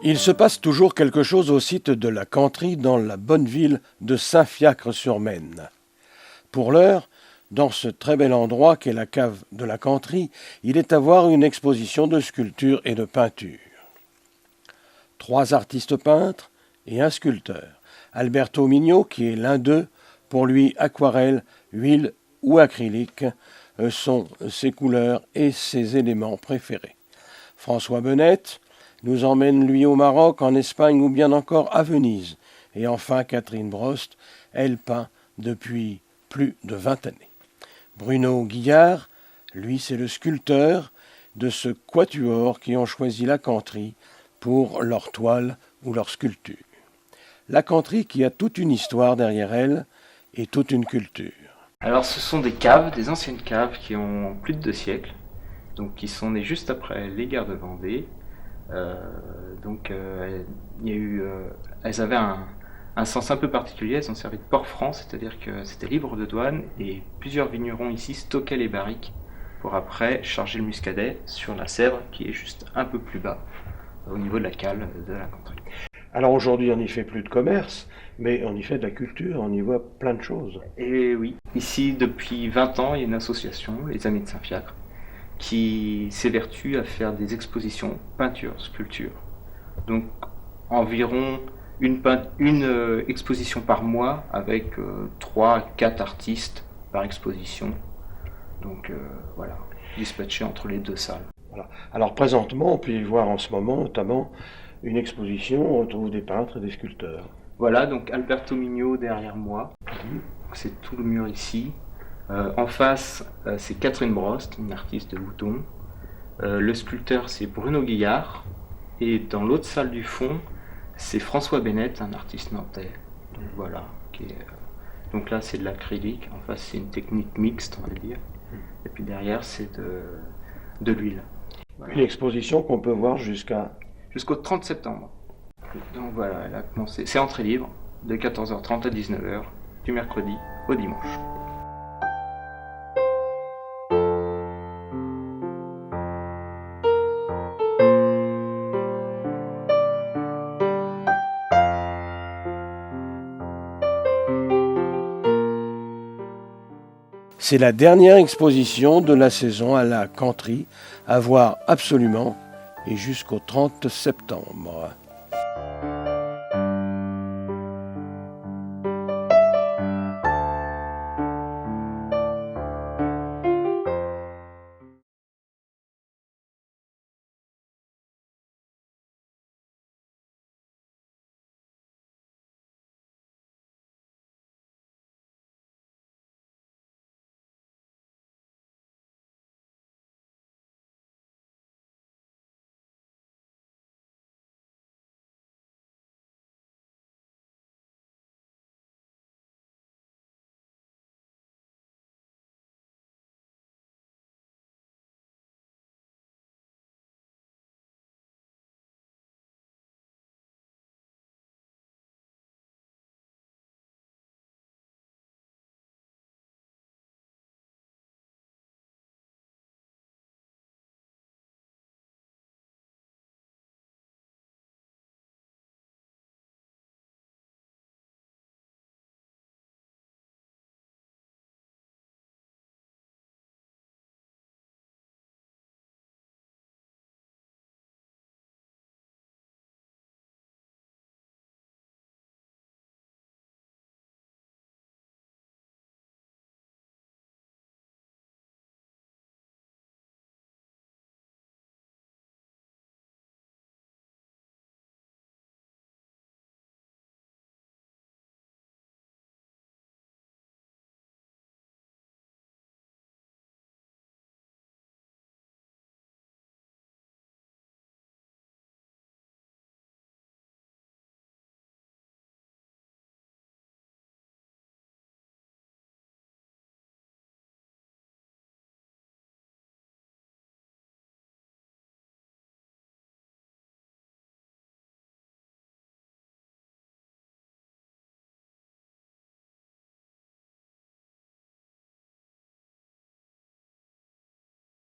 Il se passe toujours quelque chose au site de la Canterie dans la bonne ville de Saint-Fiacre-sur-Maine. Pour l'heure, dans ce très bel endroit qu'est la cave de la Canterie, il est à voir une exposition de sculptures et de peintures. 3 artistes peintres et un sculpteur. Alberto Mignot, qui est l'un d'eux, pour lui aquarelle, huile ou acrylique sont ses couleurs et ses éléments préférés. François Benette nous emmène lui au Maroc, en Espagne ou bien encore à Venise. Et enfin Catherine Brost, elle peint depuis plus de 20 années. Bruno Guillard, lui c'est le sculpteur de ce quatuor qui ont choisi la Canterie pour leur toile ou leur sculpture. La Canterie qui a toute une histoire derrière elle et toute une culture. Alors ce sont des caves, des anciennes caves qui ont plus de 2 siècles, donc qui sont nées juste après les guerres de Vendée. Elles avaient un sens un peu particulier, elles ont servi de port-franc, c'est-à-dire que c'était libre de douane et plusieurs vignerons ici stockaient les barriques pour après charger le muscadet sur la Sèvre qui est juste un peu plus bas au niveau de la cale de la Canterie. Alors aujourd'hui on n'y fait plus de commerce, mais on y fait de la culture, on y voit plein de choses. Et oui, ici depuis 20 ans il y a une association, les Amis de Saint-Fiacre, qui s'évertue à faire des expositions peinture, sculpture. Donc environ une exposition par mois avec 3 à 4 artistes par exposition. Donc voilà, dispatchés entre les 2 salles. Voilà. Alors présentement, on peut y voir en ce moment notamment une exposition où on trouve des peintres et des sculpteurs. Voilà, donc Alberto Mignot derrière moi, c'est tout le mur ici. En face, c'est Catherine Brost, une artiste de Mouton. Le sculpteur, c'est Bruno Guillard. Et dans l'autre salle du fond, c'est François Benette, un artiste nantais. Donc voilà. Donc là, c'est de l'acrylique. En face, c'est une technique mixte, on va dire. Et puis derrière, c'est de l'huile. Voilà. Une exposition qu'on peut voir jusqu'au 30 septembre. Donc voilà, elle a commencé. C'est entrée libre, de 14h30 à 19h, du mercredi au dimanche. C'est la dernière exposition de la saison à la Canterie, à voir absolument et jusqu'au 30 septembre.